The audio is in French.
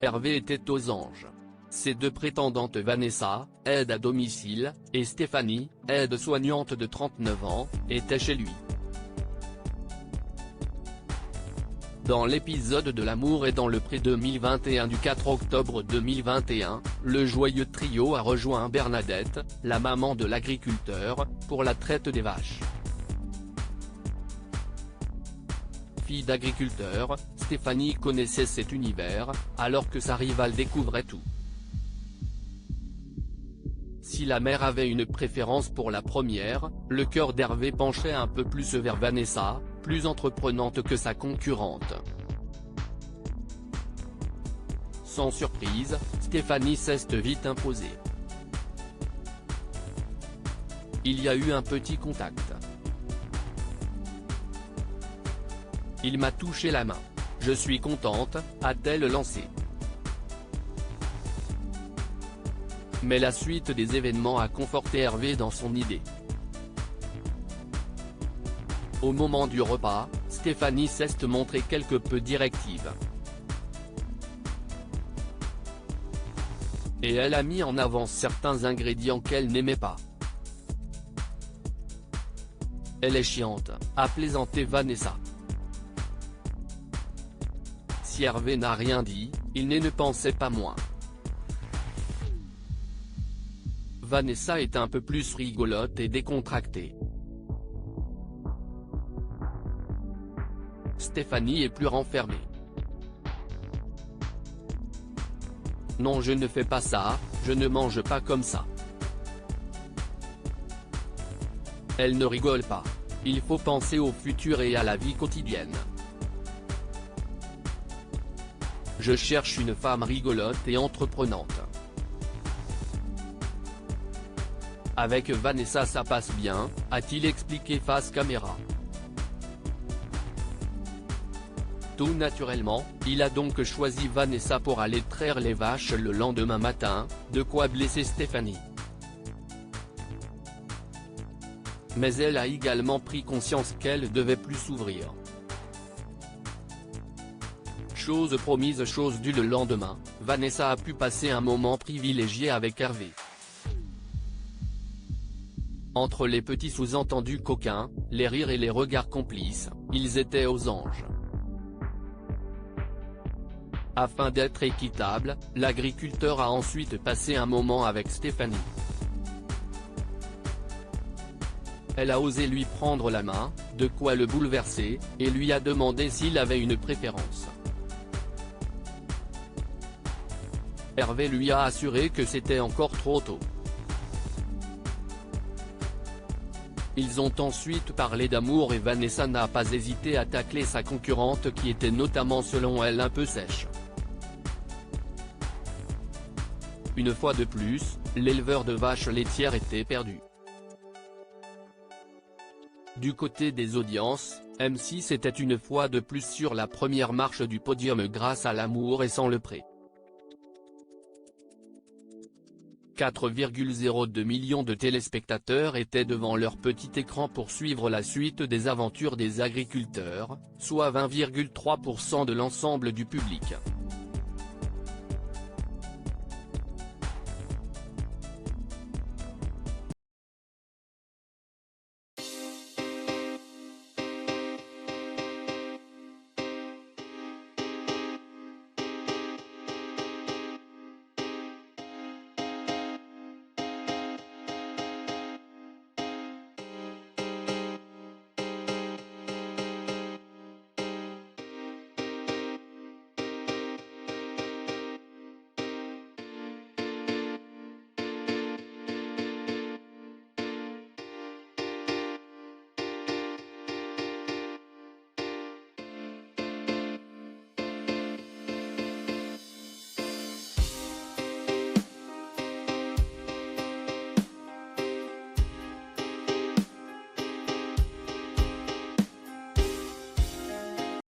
Hervé était aux anges. Ses deux prétendantes Vanessa, aide à domicile, et Stéphanie, aide-soignante de 39 ans, étaient chez lui. Dans l'épisode de L'amour est dans le pré 2021 du 4 octobre 2021, le joyeux trio a rejoint Bernadette, la maman de l'agriculteur, pour la traite des vaches. Fille d'agriculteur, Stéphanie connaissait cet univers, alors que sa rivale découvrait tout. Si la mère avait une préférence pour la première, le cœur d'Hervé penchait un peu plus vers Vanessa, plus entreprenante que sa concurrente. Sans surprise, Stéphanie s'est vite imposée. Il y a eu un petit contact. Il m'a touché la main. Je suis contente, a-t-elle lancé. Mais la suite des événements a conforté Hervé dans son idée. Au moment du repas, Stéphanie s'est montrée quelque peu directive. Et elle a mis en avant certains ingrédients qu'elle n'aimait pas. Elle est chiante, a plaisanté Vanessa. Si Hervé n'a rien dit, il ne pensait pas moins. Vanessa est un peu plus rigolote et décontractée. Stéphanie est plus renfermée. Non, je ne fais pas ça, je ne mange pas comme ça. Elle ne rigole pas. Il faut penser au futur et à la vie quotidienne. Je cherche une femme rigolote et entreprenante. Avec Vanessa ça passe bien, a-t-il expliqué face caméra. Tout naturellement, il a donc choisi Vanessa pour aller traire les vaches le lendemain matin, de quoi blesser Stéphanie. Mais elle a également pris conscience qu'elle devait plus s'ouvrir. Chose promise chose due le lendemain, Vanessa a pu passer un moment privilégié avec Hervé. Entre les petits sous-entendus coquins, les rires et les regards complices, ils étaient aux anges. Afin d'être équitable, l'agriculteur a ensuite passé un moment avec Stéphanie. Elle a osé lui prendre la main, de quoi le bouleverser, et lui a demandé s'il avait une préférence. Hervé lui a assuré que c'était encore trop tôt. Ils ont ensuite parlé d'amour et Vanessa n'a pas hésité à tacler sa concurrente qui était notamment selon elle un peu sèche. Une fois de plus, l'éleveur de vaches laitières était perdu. Du côté des audiences, M6 était une fois de plus sur la première marche du podium grâce à L'amour et sans le pré. 4,02 millions de téléspectateurs étaient devant leur petit écran pour suivre la suite des aventures des agriculteurs, soit 20,3% de l'ensemble du public.